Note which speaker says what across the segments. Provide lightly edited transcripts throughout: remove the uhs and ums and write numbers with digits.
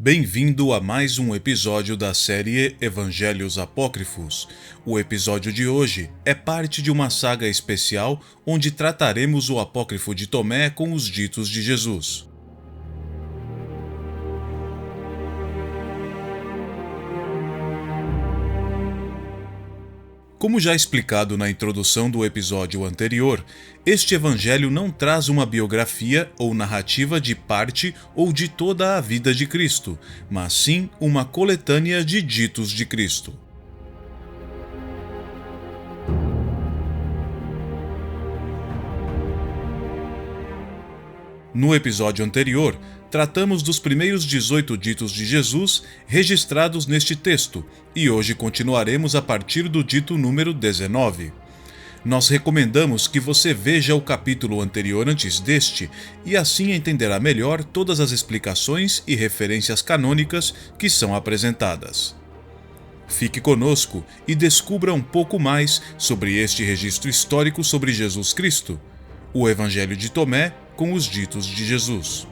Speaker 1: Bem-vindo a mais um episódio da série Evangelhos Apócrifos. O episódio de hoje é parte de uma saga especial onde trataremos o Apócrifo de Tomé com os ditos de Jesus. Como já explicado na introdução do episódio anterior, este evangelho não traz uma biografia ou narrativa de parte ou de toda a vida de Cristo, mas sim uma coletânea de ditos de Cristo. No episódio anterior, tratamos dos primeiros 18 ditos de Jesus registrados neste texto, e hoje continuaremos a partir do dito número 19. Nós recomendamos que você veja o capítulo anterior antes deste, e assim entenderá melhor todas as explicações e referências canônicas que são apresentadas. Fique conosco e descubra um pouco mais sobre este registro histórico sobre Jesus Cristo, o Evangelho de Tomé com os ditos de Jesus.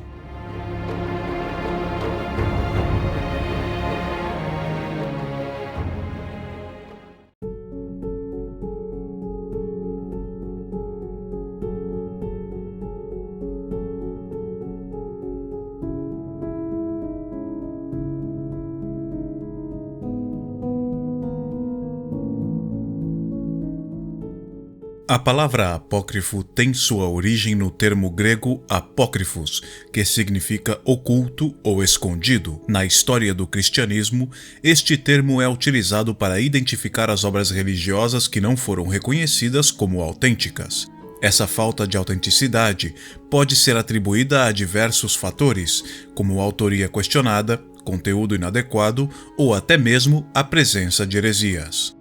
Speaker 1: A palavra apócrifo tem sua origem no termo grego apócrifos, que significa oculto ou escondido. Na história do cristianismo, este termo é utilizado para identificar as obras religiosas que não foram reconhecidas como autênticas. Essa falta de autenticidade pode ser atribuída a diversos fatores, como autoria questionada, conteúdo inadequado ou até mesmo a presença de heresias.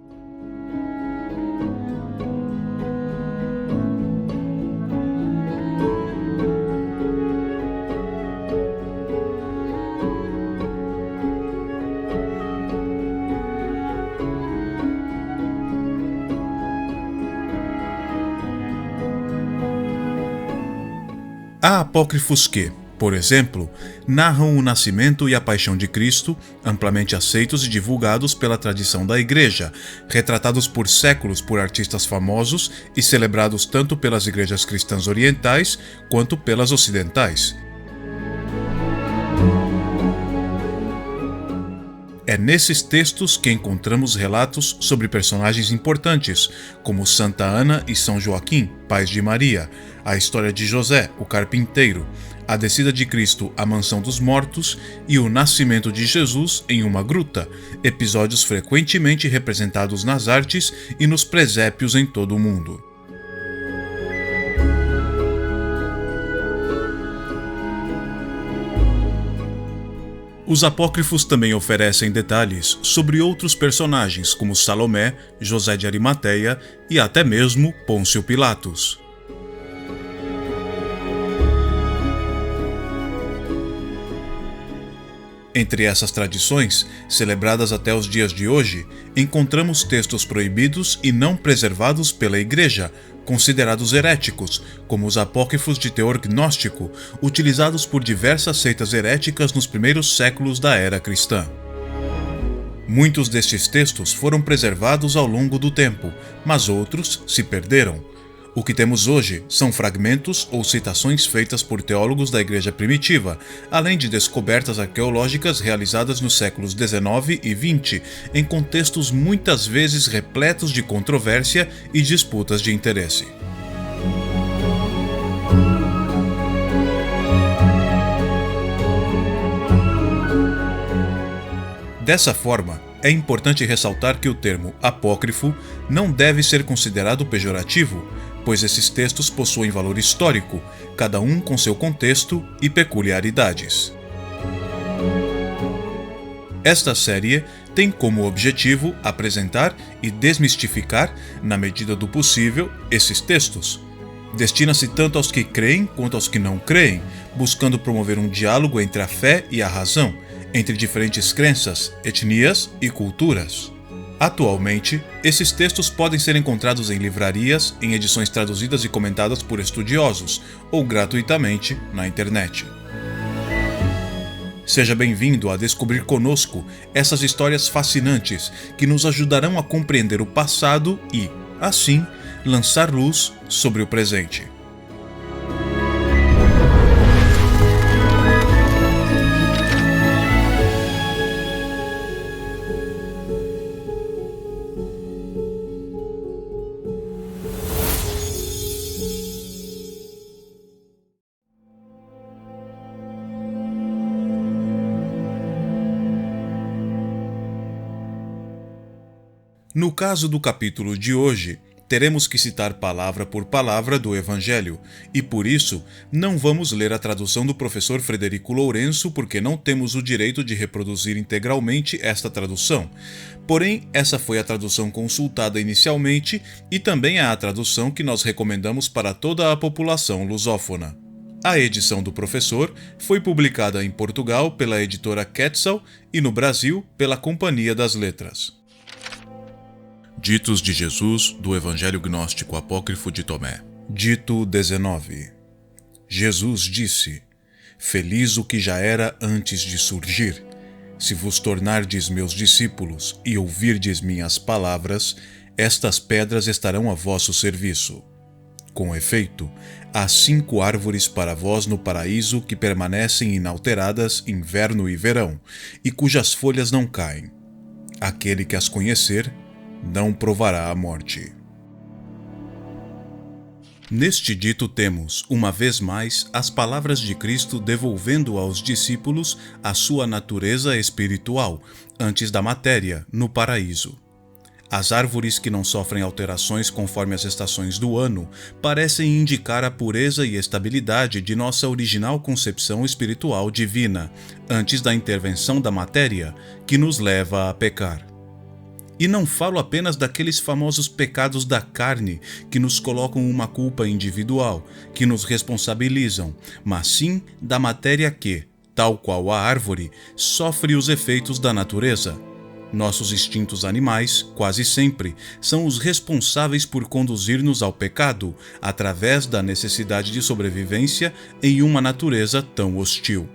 Speaker 1: Há apócrifos que, por exemplo, narram o nascimento e a paixão de Cristo, amplamente aceitos e divulgados pela tradição da Igreja, retratados por séculos por artistas famosos e celebrados tanto pelas igrejas cristãs orientais quanto pelas ocidentais. É nesses textos que encontramos relatos sobre personagens importantes, como Santa Ana e São Joaquim, pais de Maria, a história de José, o carpinteiro, a descida de Cristo à mansão dos mortos e o nascimento de Jesus em uma gruta, episódios frequentemente representados nas artes e nos presépios em todo o mundo. Os apócrifos também oferecem detalhes sobre outros personagens como Salomé, José de Arimateia e até mesmo Pôncio Pilatos. Entre essas tradições, celebradas até os dias de hoje, encontramos textos proibidos e não preservados pela Igreja, considerados heréticos, como os apócrifos de teor gnóstico, utilizados por diversas seitas heréticas nos primeiros séculos da era cristã. Muitos destes textos foram preservados ao longo do tempo, mas outros se perderam. O que temos hoje são fragmentos ou citações feitas por teólogos da Igreja primitiva, além de descobertas arqueológicas realizadas nos séculos XIX e XX, em contextos muitas vezes repletos de controvérsia e disputas de interesse. Dessa forma, é importante ressaltar que o termo apócrifo não deve ser considerado pejorativo, pois esses textos possuem valor histórico, cada um com seu contexto e peculiaridades. Esta série tem como objetivo apresentar e desmistificar, na medida do possível, esses textos. Destina-se tanto aos que creem quanto aos que não creem, buscando promover um diálogo entre a fé e a razão, entre diferentes crenças, etnias e culturas. Atualmente, esses textos podem ser encontrados em livrarias, em edições traduzidas e comentadas por estudiosos, ou gratuitamente na internet. Seja bem-vindo a descobrir conosco essas histórias fascinantes que nos ajudarão a compreender o passado e, assim, lançar luz sobre o presente. No caso do capítulo de hoje, teremos que citar palavra por palavra do Evangelho, e por isso não vamos ler a tradução do professor Frederico Lourenço, porque não temos o direito de reproduzir integralmente esta tradução. Porém, essa foi a tradução consultada inicialmente e também é a tradução que nós recomendamos para toda a população lusófona. A edição do professor foi publicada em Portugal pela editora Quetzal e no Brasil pela Companhia das Letras. Ditos de Jesus do Evangelho Gnóstico Apócrifo de Tomé. Dito 19. Jesus disse: Feliz o que já era antes de surgir. Se vos tornardes meus discípulos e ouvirdes minhas palavras, estas pedras estarão a vosso serviço. Com efeito, há 5 árvores para vós no paraíso que permanecem inalteradas inverno e verão, e cujas folhas não caem. Aquele que as conhecer não provará a morte. Neste dito temos, uma vez mais, as palavras de Cristo devolvendo aos discípulos a sua natureza espiritual, antes da matéria, no paraíso. As árvores que não sofrem alterações conforme as estações do ano parecem indicar a pureza e estabilidade de nossa original concepção espiritual divina, antes da intervenção da matéria, que nos leva a pecar. E não falo apenas daqueles famosos pecados da carne que nos colocam uma culpa individual, que nos responsabilizam, mas sim da matéria que, tal qual a árvore, sofre os efeitos da natureza. Nossos instintos animais, quase sempre, são os responsáveis por conduzir-nos ao pecado, através da necessidade de sobrevivência em uma natureza tão hostil.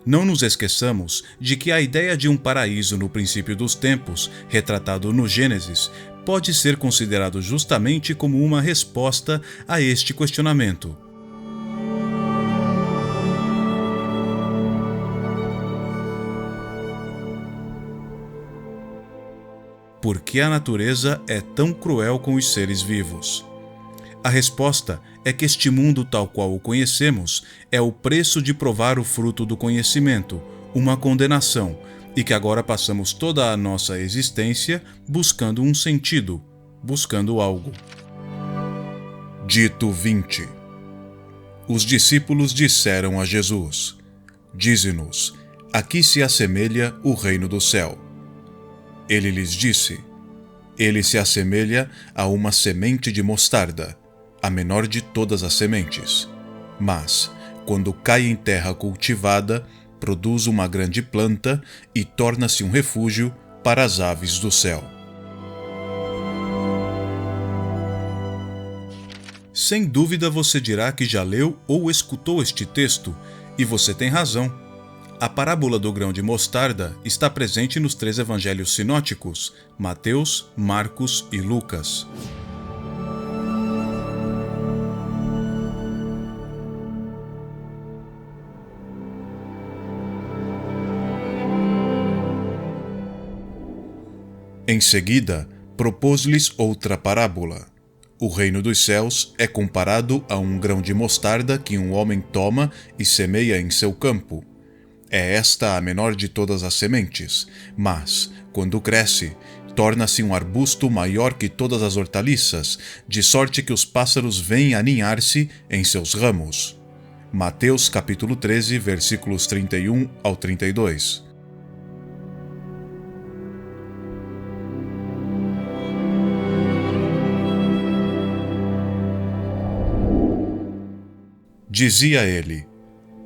Speaker 1: Não nos esqueçamos de que a ideia de um paraíso no princípio dos tempos, retratado no Gênesis, pode ser considerado justamente como uma resposta a este questionamento. Por que a natureza é tão cruel com os seres vivos? A resposta é que este mundo tal qual o conhecemos é o preço de provar o fruto do conhecimento, uma condenação, e que agora passamos toda a nossa existência buscando um sentido, buscando algo. Dito 20. Os discípulos disseram a Jesus: Dize-nos, a que se assemelha o reino do céu? Ele lhes disse: Ele se assemelha a uma semente de mostarda, a menor de todas as sementes. Mas, quando cai em terra cultivada, produz uma grande planta e torna-se um refúgio para as aves do céu. Sem dúvida você dirá que já leu ou escutou este texto, e você tem razão. A parábola do grão de mostarda está presente nos 3 evangelhos sinóticos, Mateus, Marcos e Lucas. Em seguida, propôs-lhes outra parábola. O reino dos céus é comparado a um grão de mostarda que um homem toma e semeia em seu campo. É esta a menor de todas as sementes, mas, quando cresce, torna-se um arbusto maior que todas as hortaliças, de sorte que os pássaros vêm aninhar-se em seus ramos. Mateus capítulo 13, versículos 31 ao 32. Dizia ele: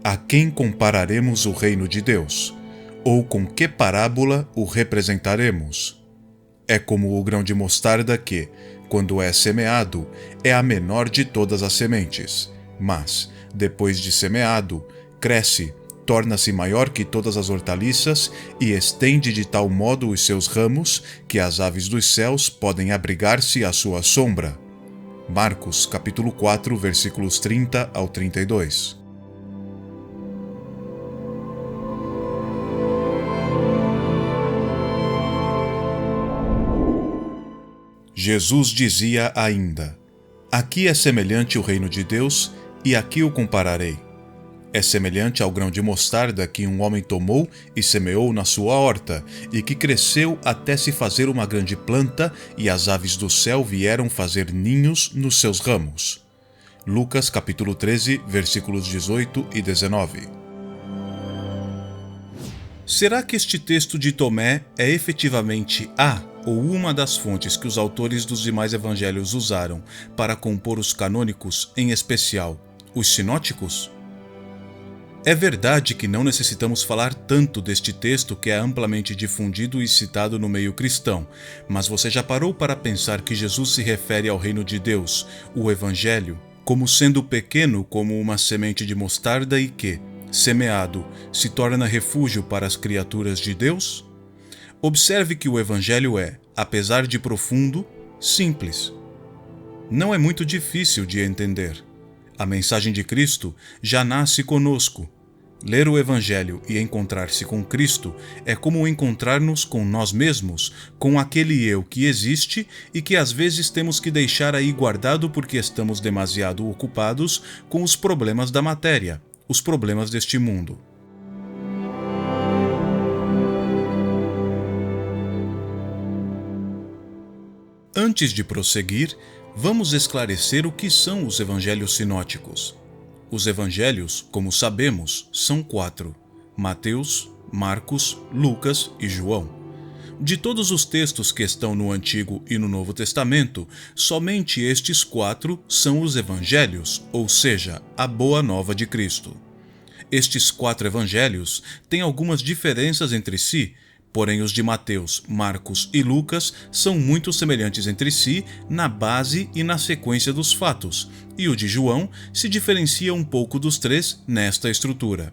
Speaker 1: A quem compararemos o reino de Deus? Ou com que parábola o representaremos? É como o grão de mostarda que, quando é semeado, é a menor de todas as sementes, mas, depois de semeado, cresce, torna-se maior que todas as hortaliças e estende de tal modo os seus ramos que as aves dos céus podem abrigar-se à sua sombra. Marcos, capítulo 4, versículos 30 ao 32. Jesus dizia ainda: Aqui é semelhante o reino de Deus, e aqui o compararei. É semelhante ao grão de mostarda que um homem tomou e semeou na sua horta, e que cresceu até se fazer uma grande planta, e as aves do céu vieram fazer ninhos nos seus ramos. Lucas capítulo 13, versículos 18 e 19. Será que este texto de Tomé é efetivamente ou uma das fontes que os autores dos demais evangelhos usaram para compor os canônicos, em especial os sinóticos? É verdade que não necessitamos falar tanto deste texto que é amplamente difundido e citado no meio cristão, mas você já parou para pensar que Jesus se refere ao reino de Deus, o Evangelho, como sendo pequeno como uma semente de mostarda e que, semeado, se torna refúgio para as criaturas de Deus? Observe que o Evangelho é, apesar de profundo, simples. Não é muito difícil de entender. A mensagem de Cristo já nasce conosco. Ler o Evangelho e encontrar-se com Cristo é como encontrar-nos com nós mesmos, com aquele eu que existe e que às vezes temos que deixar aí guardado porque estamos demasiado ocupados com os problemas da matéria, os problemas deste mundo. Antes de prosseguir, vamos esclarecer o que são os evangelhos sinóticos. Os evangelhos, como sabemos, são 4: Mateus, Marcos, Lucas e João. De todos os textos que estão no Antigo e no Novo Testamento, somente estes 4 são os evangelhos, ou seja, a boa nova de Cristo. Estes 4 evangelhos têm algumas diferenças entre si, porém os de Mateus, Marcos e Lucas são muito semelhantes entre si na base e na sequência dos fatos, e o de João se diferencia um pouco dos 3 nesta estrutura.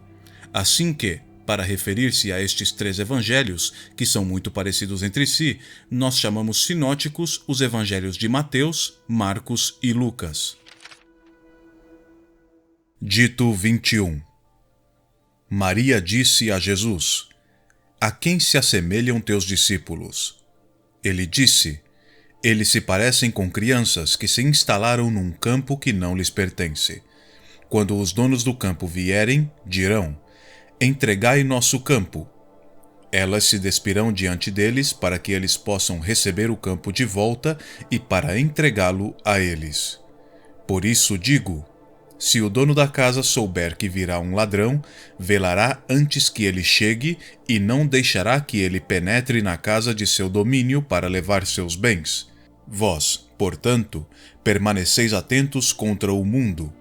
Speaker 1: Assim que, para referir-se a estes 3 evangelhos, que são muito parecidos entre si, nós chamamos sinóticos os evangelhos de Mateus, Marcos e Lucas. Dito 21. Maria disse a Jesus: A quem se assemelham teus discípulos? Ele disse: Eles se parecem com crianças que se instalaram num campo que não lhes pertence. Quando os donos do campo vierem, dirão: Entregai nosso campo. Elas se despirão diante deles para que eles possam receber o campo de volta e para entregá-lo a eles. Por isso digo: se o dono da casa souber que virá um ladrão, velará antes que ele chegue e não deixará que ele penetre na casa de seu domínio para levar seus bens. Vós, portanto, permaneceis atentos contra o mundo.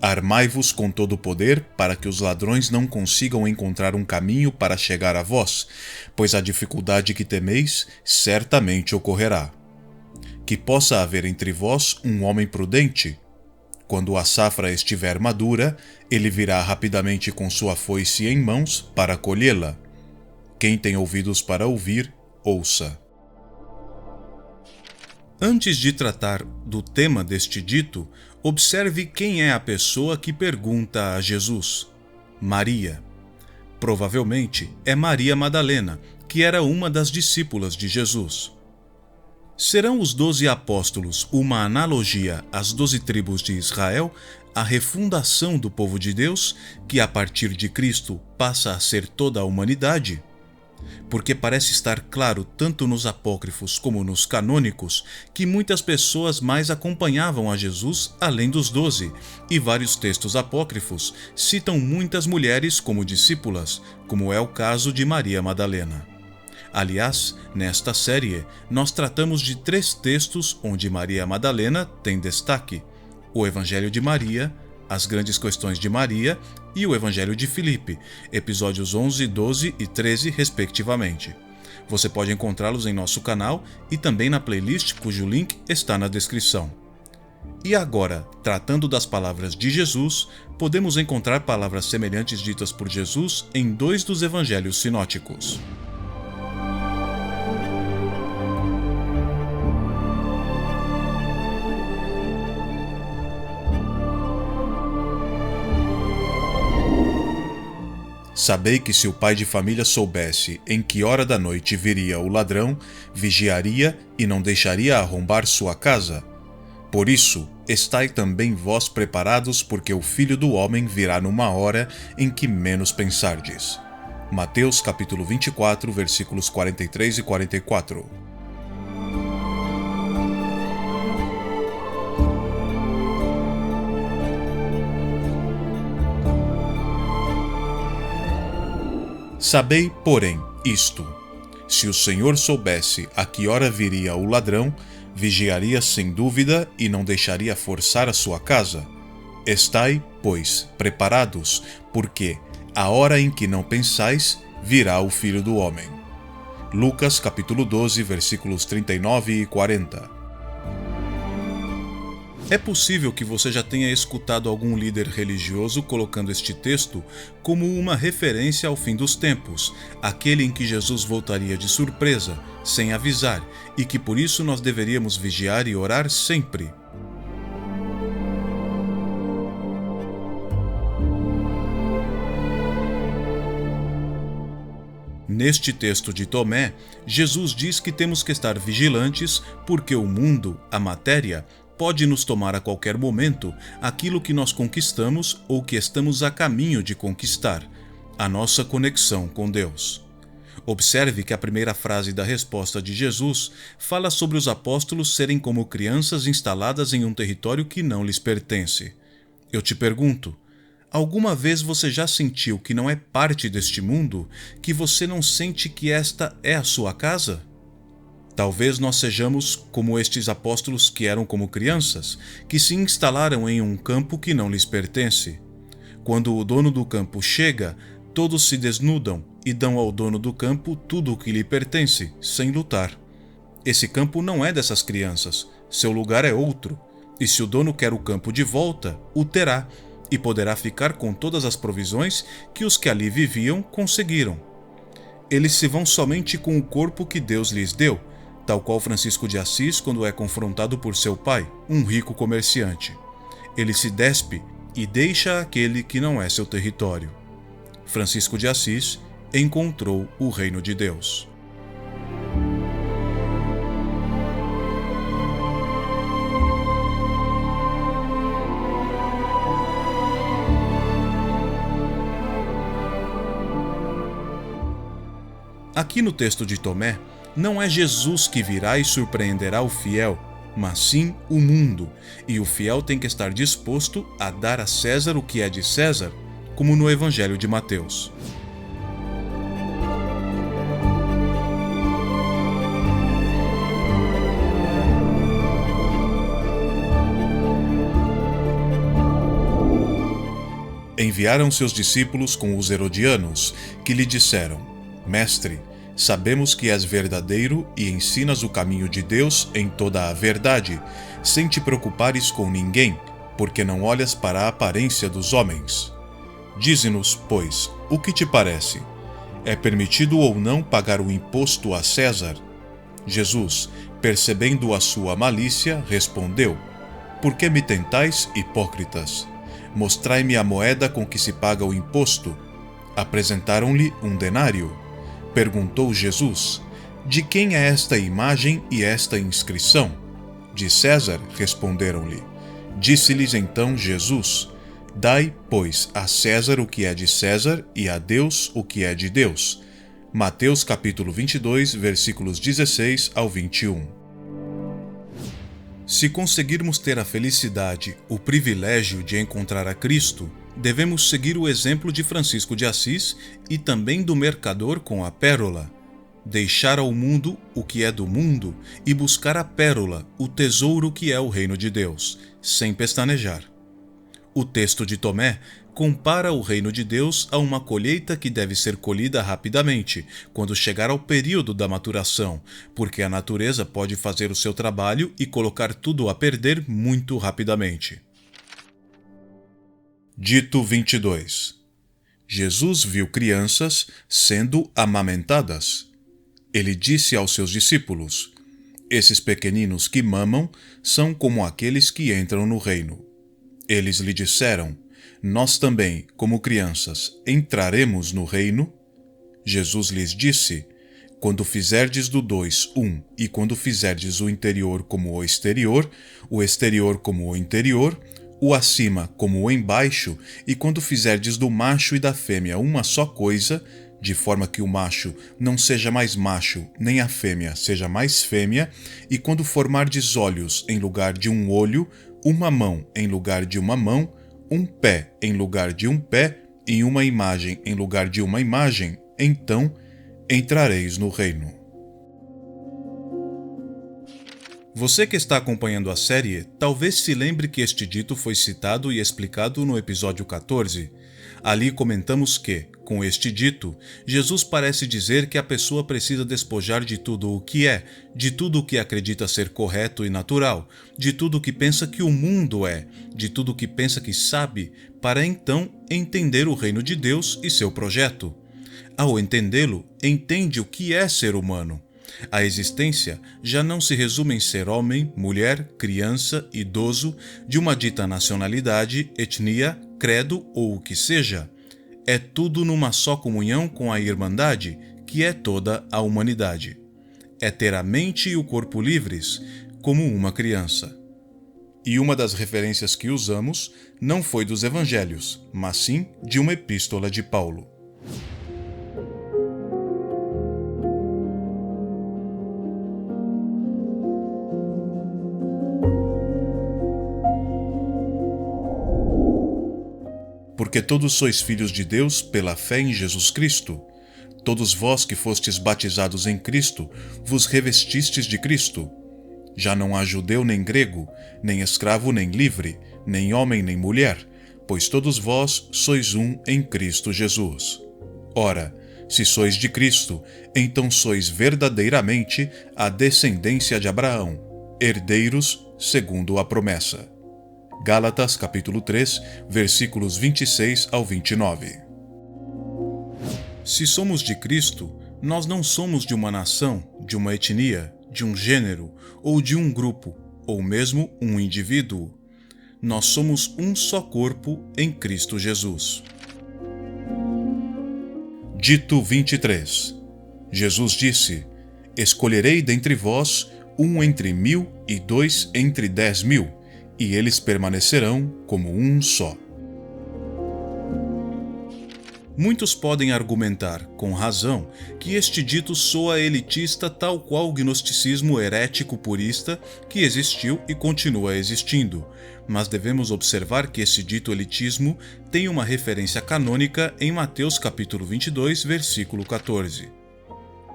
Speaker 1: Armai-vos com todo o poder para que os ladrões não consigam encontrar um caminho para chegar a vós, pois a dificuldade que temeis certamente ocorrerá. Que possa haver entre vós um homem prudente. Quando a safra estiver madura, ele virá rapidamente com sua foice em mãos para colhê-la. Quem tem ouvidos para ouvir, ouça. Antes de tratar do tema deste dito, observe quem é a pessoa que pergunta a Jesus. Maria. Provavelmente é Maria Madalena, que era uma das discípulas de Jesus. Serão os 12 apóstolos uma analogia às 12 tribos de Israel, a refundação do povo de Deus, que a partir de Cristo passa a ser toda a humanidade? Porque parece estar claro tanto nos apócrifos como nos canônicos que muitas pessoas mais acompanhavam a Jesus além dos 12, e vários textos apócrifos citam muitas mulheres como discípulas, como é o caso de Maria Madalena. Aliás, nesta série, nós tratamos de 3 textos onde Maria Madalena tem destaque: o Evangelho de Maria, as Grandes Questões de Maria e o Evangelho de Filipe, episódios 11, 12 e 13, respectivamente. Você pode encontrá-los em nosso canal e também na playlist cujo link está na descrição. E agora, tratando das palavras de Jesus, podemos encontrar palavras semelhantes ditas por Jesus em 2 dos evangelhos sinóticos. Sabei que se o pai de família soubesse em que hora da noite viria o ladrão, vigiaria e não deixaria arrombar sua casa. Por isso, estai também vós preparados, porque o Filho do Homem virá numa hora em que menos pensardes. Mateus capítulo 24, versículos 43 e 44. Sabei, porém, isto: se o Senhor soubesse a que hora viria o ladrão, vigiaria sem dúvida e não deixaria forçar a sua casa. Estai, pois, preparados, porque a hora em que não pensais, virá o Filho do Homem. Lucas capítulo 12, versículos 39 e 40. É possível que você já tenha escutado algum líder religioso colocando este texto como uma referência ao fim dos tempos, aquele em que Jesus voltaria de surpresa, sem avisar, e que por isso nós deveríamos vigiar e orar sempre. Neste texto de Tomé, Jesus diz que temos que estar vigilantes porque o mundo, a matéria, pode nos tomar a qualquer momento aquilo que nós conquistamos ou que estamos a caminho de conquistar, a nossa conexão com Deus. Observe que a primeira frase da resposta de Jesus fala sobre os apóstolos serem como crianças instaladas em um território que não lhes pertence. Eu te pergunto, alguma vez você já sentiu que não é parte deste mundo, que você não sente que esta é a sua casa? Talvez nós sejamos como estes apóstolos que eram como crianças, que se instalaram em um campo que não lhes pertence. Quando o dono do campo chega, todos se desnudam e dão ao dono do campo tudo o que lhe pertence, sem lutar. Esse campo não é dessas crianças, seu lugar é outro, e se o dono quer o campo de volta, o terá, e poderá ficar com todas as provisões que os que ali viviam conseguiram. Eles se vão somente com o corpo que Deus lhes deu, tal qual Francisco de Assis quando é confrontado por seu pai, um rico comerciante. Ele se despe e deixa aquele que não é seu território. Francisco de Assis encontrou o reino de Deus. Aqui no texto de Tomé, não é Jesus que virá e surpreenderá o fiel, mas sim o mundo, e o fiel tem que estar disposto a dar a César o que é de César, como no Evangelho de Mateus. Enviaram seus discípulos com os herodianos, que lhe disseram: Mestre, sabemos que és verdadeiro e ensinas o caminho de Deus em toda a verdade, sem te preocupares com ninguém, porque não olhas para a aparência dos homens. Dize-nos, pois, o que te parece? É permitido ou não pagar o imposto a César? Jesus, percebendo a sua malícia, respondeu: Por que me tentais, hipócritas? Mostrai-me a moeda com que se paga o imposto. Apresentaram-lhe um denário. Perguntou Jesus: De quem é esta imagem e esta inscrição? De César, responderam-lhe. Disse-lhes então Jesus: Dai, pois, a César o que é de César e a Deus o que é de Deus. Mateus capítulo 22, versículos 16 ao 21. Se conseguirmos ter a felicidade, o privilégio de encontrar a Cristo, devemos seguir o exemplo de Francisco de Assis e também do mercador com a pérola. Deixar ao mundo o que é do mundo e buscar a pérola, o tesouro que é o reino de Deus, sem pestanejar. O texto de Tomé compara o reino de Deus a uma colheita que deve ser colhida rapidamente, quando chegar ao período da maturação, porque a natureza pode fazer o seu trabalho e colocar tudo a perder muito rapidamente. Dito 22. Jesus viu crianças sendo amamentadas. Ele disse aos seus discípulos: esses pequeninos que mamam são como aqueles que entram no reino. Eles lhe disseram: nós também, como crianças, entraremos no reino? Jesus lhes disse: quando fizerdes do 2 um, e quando fizerdes o interior como o exterior como o interior, o acima como o embaixo, e quando fizerdes do macho e da fêmea uma só coisa, de forma que o macho não seja mais macho, nem a fêmea seja mais fêmea, e quando formardes olhos em lugar de um olho, uma mão em lugar de uma mão, um pé em lugar de um pé, e uma imagem em lugar de uma imagem, então entrareis no reino. Você que está acompanhando a série, talvez se lembre que este dito foi citado e explicado no episódio 14. Ali comentamos que, com este dito, Jesus parece dizer que a pessoa precisa despojar de tudo o que é, de tudo o que acredita ser correto e natural, de tudo o que pensa que o mundo é, de tudo o que pensa que sabe, para então entender o reino de Deus e seu projeto. Ao entendê-lo, entende o que é ser humano. A existência já não se resume em ser homem, mulher, criança, idoso, de uma dita nacionalidade, etnia, credo ou o que seja. É tudo numa só comunhão com a Irmandade, que é toda a humanidade. É ter a mente e o corpo livres, como uma criança. E uma das referências que usamos não foi dos evangelhos, mas sim de uma epístola de Paulo. Porque todos sois filhos de Deus pela fé em Jesus Cristo. Todos vós que fostes batizados em Cristo, vos revestistes de Cristo. Já não há judeu nem grego, nem escravo nem livre, nem homem nem mulher, pois todos vós sois um em Cristo Jesus. Ora, se sois de Cristo, então sois verdadeiramente a descendência de Abraão, herdeiros segundo a promessa. Gálatas capítulo 3, versículos 26 ao 29. Se somos de Cristo, nós não somos de uma nação, de uma etnia, de um gênero, ou de um grupo, ou mesmo um indivíduo. Nós somos um só corpo em Cristo Jesus. Dito 23. Jesus disse: escolherei dentre vós um entre 1000 e 2 entre 10.000, e eles permanecerão como um só. Muitos podem argumentar, com razão, que este dito soa elitista tal qual o gnosticismo herético purista que existiu e continua existindo, mas devemos observar que esse dito elitismo tem uma referência canônica em Mateus capítulo 22, versículo 14.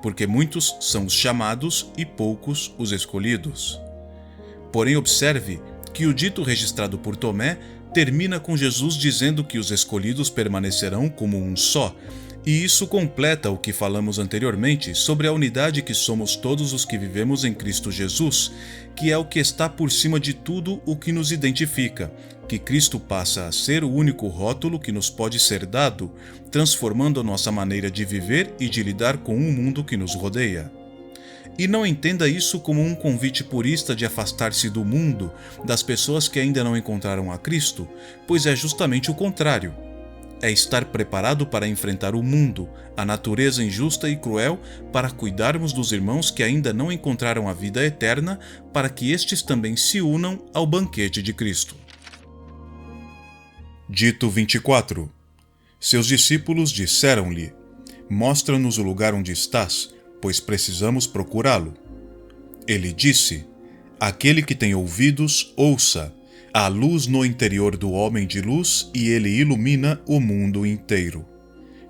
Speaker 1: Porque muitos são os chamados e poucos os escolhidos. Porém, observe que o dito registrado por Tomé termina com Jesus dizendo que os escolhidos permanecerão como um só, e isso completa o que falamos anteriormente sobre a unidade que somos todos os que vivemos em Cristo Jesus, que é o que está por cima de tudo o que nos identifica, que Cristo passa a ser o único rótulo que nos pode ser dado, transformando a nossa maneira de viver e de lidar com o mundo que nos rodeia. E não entenda isso como um convite purista de afastar-se do mundo, das pessoas que ainda não encontraram a Cristo, pois é justamente o contrário. É estar preparado para enfrentar o mundo, a natureza injusta e cruel, para cuidarmos dos irmãos que ainda não encontraram a vida eterna, para que estes também se unam ao banquete de Cristo. Dito 24. Seus discípulos disseram-lhe: mostra-nos o lugar onde estás, pois precisamos procurá-lo. Ele disse: aquele que tem ouvidos, ouça. Há luz no interior do homem de luz e ele ilumina o mundo inteiro.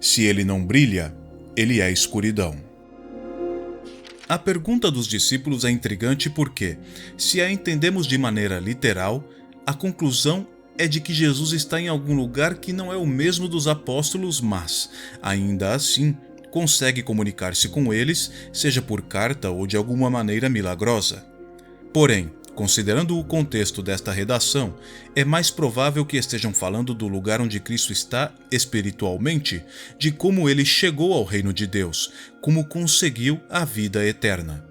Speaker 1: Se ele não brilha, ele é escuridão. A pergunta dos discípulos é intrigante porque, se a entendemos de maneira literal, a conclusão é de que Jesus está em algum lugar que não é o mesmo dos apóstolos, mas, ainda assim, consegue comunicar-se com eles, seja por carta ou de alguma maneira milagrosa. Porém, considerando o contexto desta redação, é mais provável que estejam falando do lugar onde Cristo está espiritualmente, de como ele chegou ao reino de Deus, como conseguiu a vida eterna.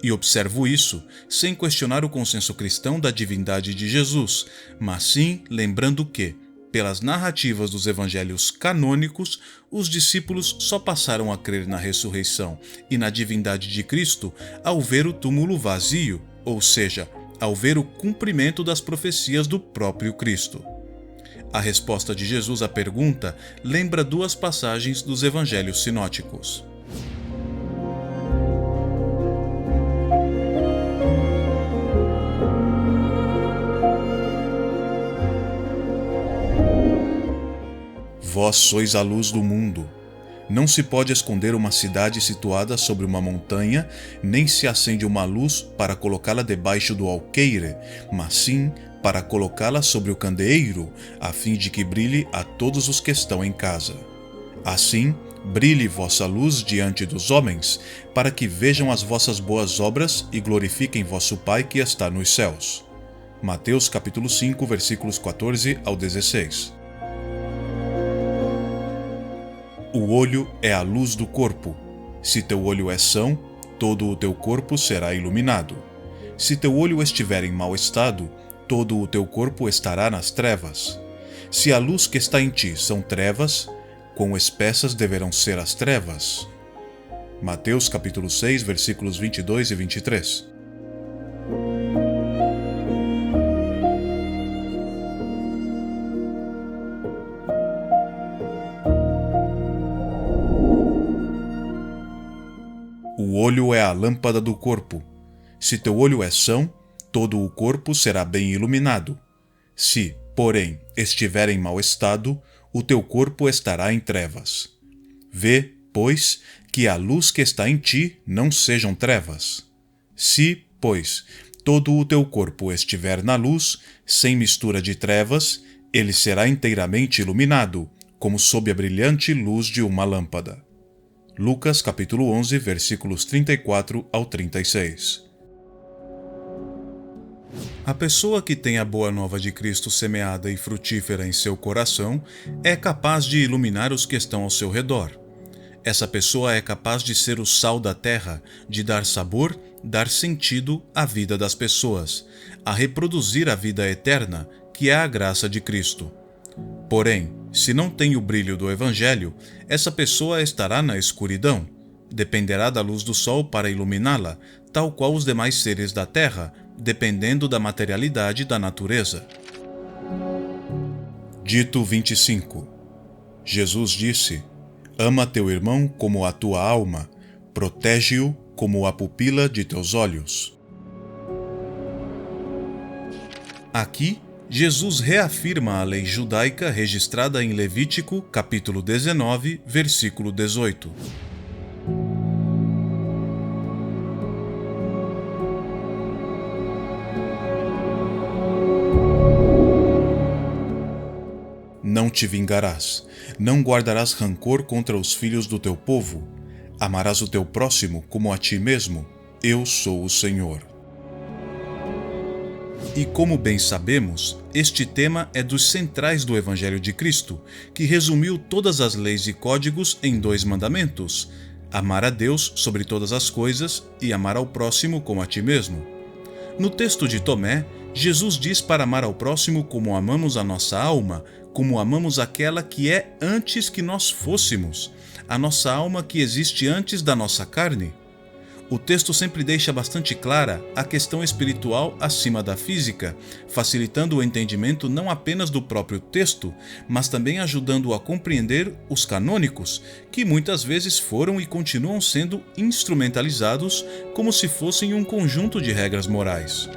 Speaker 1: E observo isso sem questionar o consenso cristão da divindade de Jesus, mas sim lembrando que, pelas narrativas dos evangelhos canônicos, os discípulos só passaram a crer na ressurreição e na divindade de Cristo ao ver o túmulo vazio, ou seja, ao ver o cumprimento das profecias do próprio Cristo. A resposta de Jesus à pergunta lembra duas passagens dos evangelhos sinóticos. Vós sois a luz do mundo. Não se pode esconder uma cidade situada sobre uma montanha, nem se acende uma luz para colocá-la debaixo do alqueire, mas sim para colocá-la sobre o candeeiro, a fim de que brilhe a todos os que estão em casa. Assim, brilhe vossa luz diante dos homens, para que vejam as vossas boas obras e glorifiquem vosso Pai que está nos céus. Mateus capítulo 5, versículos 14 ao 16. O olho é a luz do corpo. Se teu olho é são, todo o teu corpo será iluminado. Se teu olho estiver em mau estado, todo o teu corpo estará nas trevas. Se a luz que está em ti são trevas, quão espessas deverão ser as trevas? Mateus capítulo 6, versículos 22 e 23. O olho é a lâmpada do corpo. Se teu olho é são, todo o corpo será bem iluminado. Se, porém, estiver em mau estado, o teu corpo estará em trevas. Vê, pois, que a luz que está em ti não sejam trevas. Se, pois, todo o teu corpo estiver na luz, sem mistura de trevas, ele será inteiramente iluminado, como sob a brilhante luz de uma lâmpada. Lucas capítulo 11, versículos 34 ao 36. A pessoa que tem a boa nova de Cristo semeada e frutífera em seu coração é capaz de iluminar os que estão ao seu redor. Essa pessoa é capaz de ser o sal da terra, de dar sabor, dar sentido à vida das pessoas, a reproduzir a vida eterna, que é a graça de Cristo. Porém, se não tem o brilho do Evangelho, essa pessoa estará na escuridão, dependerá da luz do sol para iluminá-la, tal qual os demais seres da terra, dependendo da materialidade da natureza. Dito 25. Jesus disse: ama teu irmão como a tua alma, protege-o como a pupila de teus olhos. Aqui, Jesus reafirma a lei judaica registrada em Levítico, capítulo 19, versículo 18. Não te vingarás, não guardarás rancor contra os filhos do teu povo, amarás o teu próximo como a ti mesmo, eu sou o Senhor. E como bem sabemos, este tema é dos centrais do Evangelho de Cristo, que resumiu todas as leis e códigos em 2 mandamentos: amar a Deus sobre todas as coisas e amar ao próximo como a ti mesmo. No texto de Tomé, Jesus diz para amar ao próximo como amamos a nossa alma, como amamos aquela que é antes que nós fôssemos, a nossa alma que existe antes da nossa carne. O texto sempre deixa bastante clara a questão espiritual acima da física, facilitando o entendimento não apenas do próprio texto, mas também ajudando a compreender os canônicos, que muitas vezes foram e continuam sendo instrumentalizados como se fossem um conjunto de regras morais.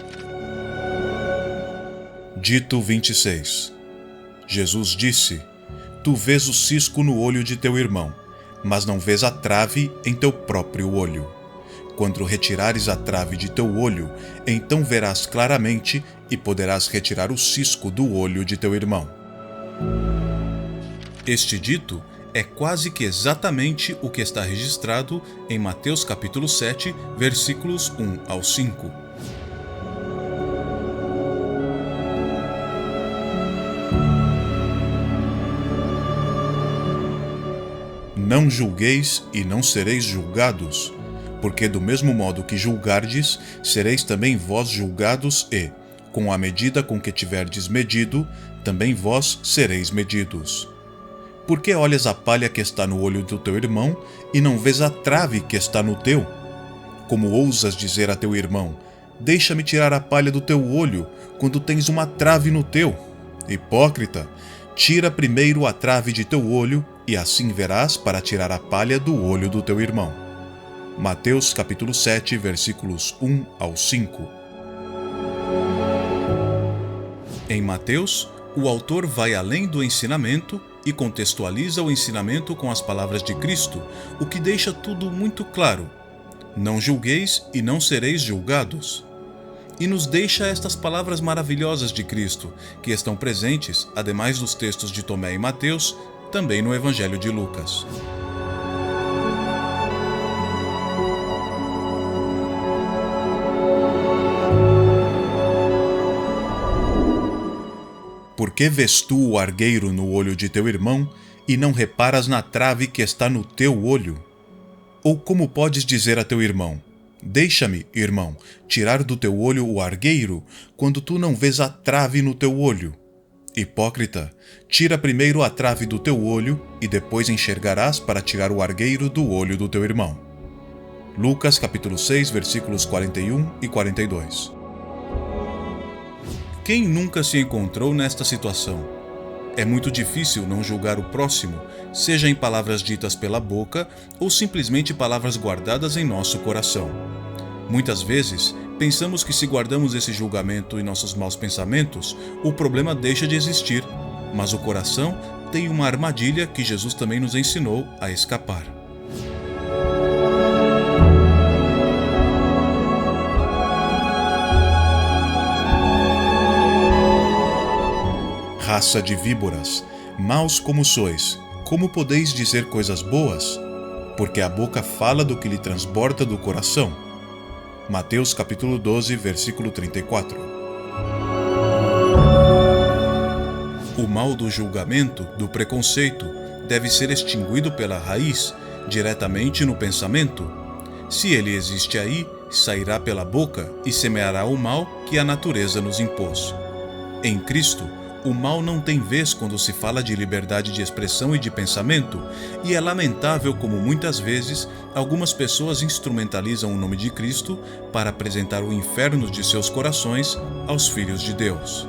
Speaker 1: Dito 26. Jesus disse: tu vês o cisco no olho de teu irmão, mas não vês a trave em teu próprio olho. Quando retirares a trave de teu olho, então verás claramente e poderás retirar o cisco do olho de teu irmão. Este dito é quase que exatamente o que está registrado em Mateus capítulo 7, versículos 1 ao 5. Não julgueis e não sereis julgados, porque do mesmo modo que julgardes, sereis também vós julgados e, com a medida com que tiverdes medido, também vós sereis medidos. Por que olhas a palha que está no olho do teu irmão e não vês a trave que está no teu? Como ousas dizer a teu irmão, deixa-me tirar a palha do teu olho, quando tens uma trave no teu? Hipócrita, tira primeiro a trave de teu olho, e assim verás para tirar a palha do olho do teu irmão. Mateus capítulo 7, versículos 1 ao 5. Em Mateus, o autor vai além do ensinamento e contextualiza o ensinamento com as palavras de Cristo, o que deixa tudo muito claro. Não julgueis e não sereis julgados. E nos deixa estas palavras maravilhosas de Cristo, que estão presentes, ademais dos textos de Tomé e Mateus, também no Evangelho de Lucas. Por que vês tu o argueiro no olho de teu irmão e não reparas na trave que está no teu olho? Ou como podes dizer a teu irmão, deixa-me, irmão, tirar do teu olho o argueiro, quando tu não vês a trave no teu olho? Hipócrita, tira primeiro a trave do teu olho e depois enxergarás para tirar o argueiro do olho do teu irmão. Lucas capítulo 6, versículos 41 e 42. Quem nunca se encontrou nesta situação? É muito difícil não julgar o próximo, seja em palavras ditas pela boca ou simplesmente palavras guardadas em nosso coração. Muitas vezes, pensamos que se guardamos esse julgamento em nossos maus pensamentos, o problema deixa de existir, mas o coração tem uma armadilha que Jesus também nos ensinou a escapar. Raça de víboras, maus como sois, como podeis dizer coisas boas? Porque a boca fala do que lhe transborda do coração. Mateus capítulo 12, versículo 34. O mal do julgamento, do preconceito, deve ser extinguido pela raiz, diretamente no pensamento. Se ele existe aí, sairá pela boca e semeará o mal que a natureza nos impôs. Em Cristo, o mal não tem vez quando se fala de liberdade de expressão e de pensamento, e é lamentável como muitas vezes algumas pessoas instrumentalizam o nome de Cristo para apresentar o inferno de seus corações aos filhos de Deus.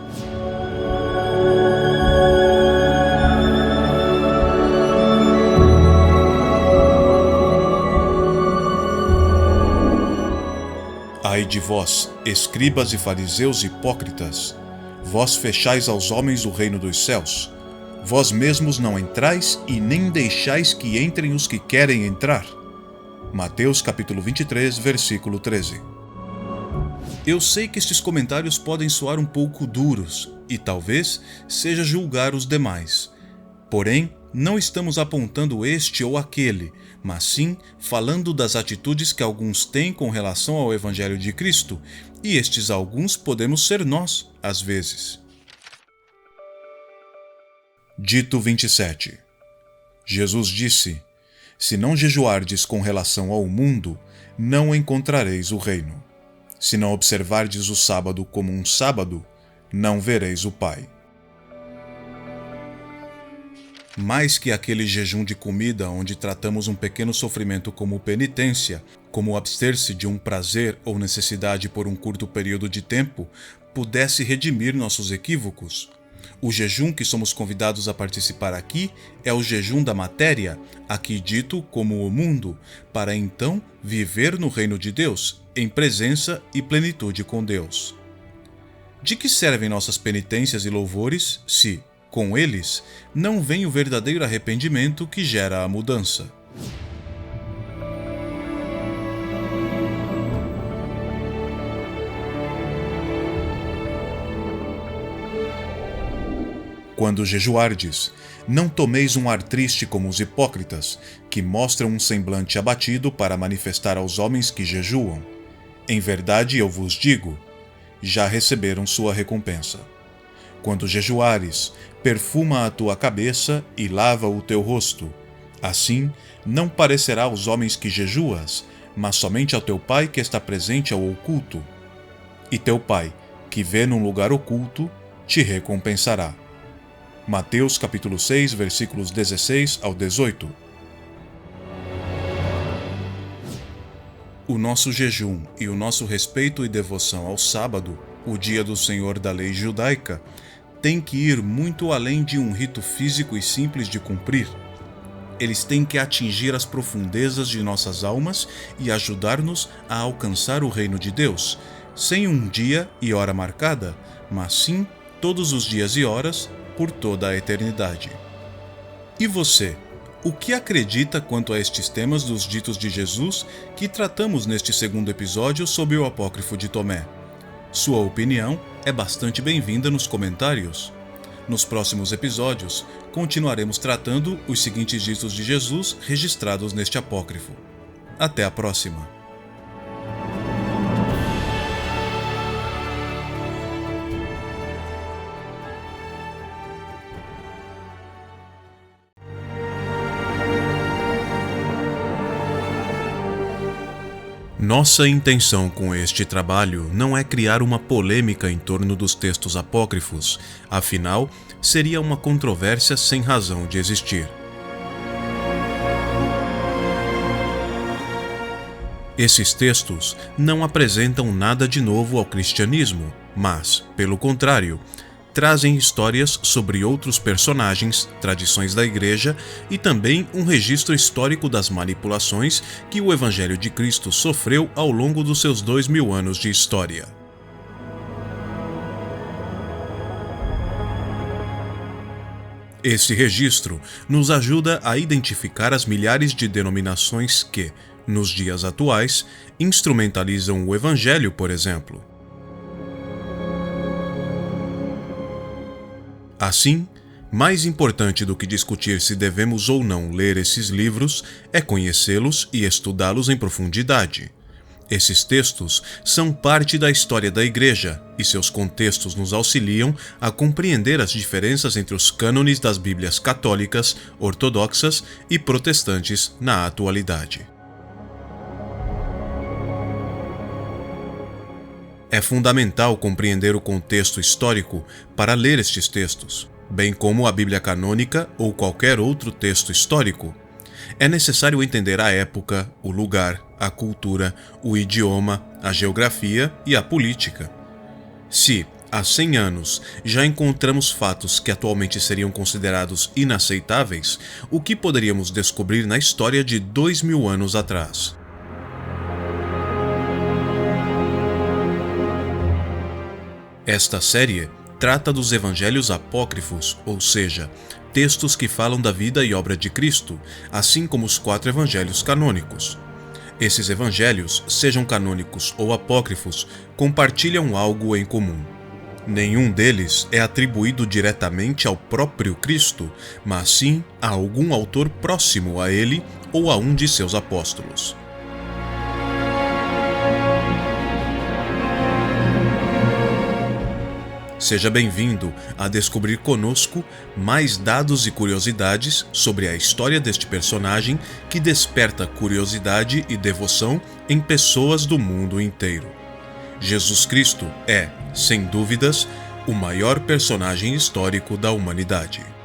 Speaker 1: Ai de vós, escribas e fariseus hipócritas! Vós fechais aos homens o reino dos céus. Vós mesmos não entrais e nem deixais que entrem os que querem entrar. Mateus capítulo 23, versículo 13. Eu sei que estes comentários podem soar um pouco duros e talvez seja julgar os demais. Porém, não estamos apontando este ou aquele, mas sim falando das atitudes que alguns têm com relação ao Evangelho de Cristo, e estes alguns podemos ser nós, às vezes. Dito 27. Jesus disse: Se não jejuardes com relação ao mundo, não encontrareis o reino. Se não observardes o sábado como um sábado, não vereis o Pai. Mais que aquele jejum de comida onde tratamos um pequeno sofrimento como penitência, como abster-se de um prazer ou necessidade por um curto período de tempo, pudesse redimir nossos equívocos. O jejum que somos convidados a participar aqui é o jejum da matéria, aqui dito como o mundo, para então viver no reino de Deus, em presença e plenitude com Deus. De que servem nossas penitências e louvores se, com eles, não vem o verdadeiro arrependimento que gera a mudança? Quando jejuardes, não tomeis um ar triste como os hipócritas, que mostram um semblante abatido para manifestar aos homens que jejuam. Em verdade eu vos digo, já receberam sua recompensa. Quando jejuares, perfuma a tua cabeça e lava o teu rosto. Assim, não parecerá aos homens que jejuas, mas somente ao teu Pai que está presente ao oculto. E teu Pai, que vê num lugar oculto, te recompensará. Mateus capítulo 6, versículos 16 ao 18. O nosso jejum e o nosso respeito e devoção ao sábado, o dia do Senhor da lei judaica, tem que ir muito além de um rito físico e simples de cumprir. Eles têm que atingir as profundezas de nossas almas e ajudar-nos a alcançar o reino de Deus, sem um dia e hora marcada, mas sim todos os dias e horas, por toda a eternidade. E você, o que acredita quanto a estes temas dos ditos de Jesus que tratamos neste segundo episódio sobre o apócrifo de Tomé? Sua opinião é bastante bem-vinda nos comentários. Nos próximos episódios, continuaremos tratando os seguintes ditos de Jesus registrados neste apócrifo. Até a próxima! Nossa intenção com este trabalho não é criar uma polêmica em torno dos textos apócrifos, afinal, seria uma controvérsia sem razão de existir. Esses textos não apresentam nada de novo ao cristianismo, mas, pelo contrário, trazem histórias sobre outros personagens, tradições da Igreja e também um registro histórico das manipulações que o Evangelho de Cristo sofreu ao longo dos seus 2000 anos de história. Esse registro nos ajuda a identificar as milhares de denominações que, nos dias atuais, instrumentalizam o Evangelho, por exemplo. Assim, mais importante do que discutir se devemos ou não ler esses livros é conhecê-los e estudá-los em profundidade. Esses textos são parte da história da Igreja e seus contextos nos auxiliam a compreender as diferenças entre os cânones das Bíblias católicas, ortodoxas e protestantes na atualidade. É fundamental compreender o contexto histórico para ler estes textos, bem como a Bíblia canônica ou qualquer outro texto histórico. É necessário entender a época, o lugar, a cultura, o idioma, a geografia e a política. Se, há 100 anos, já encontramos fatos que atualmente seriam considerados inaceitáveis, o que poderíamos descobrir na história de 2000 anos atrás? Esta série trata dos evangelhos apócrifos, ou seja, textos que falam da vida e obra de Cristo, assim como os 4 evangelhos canônicos. Esses evangelhos, sejam canônicos ou apócrifos, compartilham algo em comum. Nenhum deles é atribuído diretamente ao próprio Cristo, mas sim a algum autor próximo a ele ou a um de seus apóstolos. Seja bem-vindo a descobrir conosco mais dados e curiosidades sobre a história deste personagem que desperta curiosidade e devoção em pessoas do mundo inteiro. Jesus Cristo é, sem dúvidas, o maior personagem histórico da humanidade.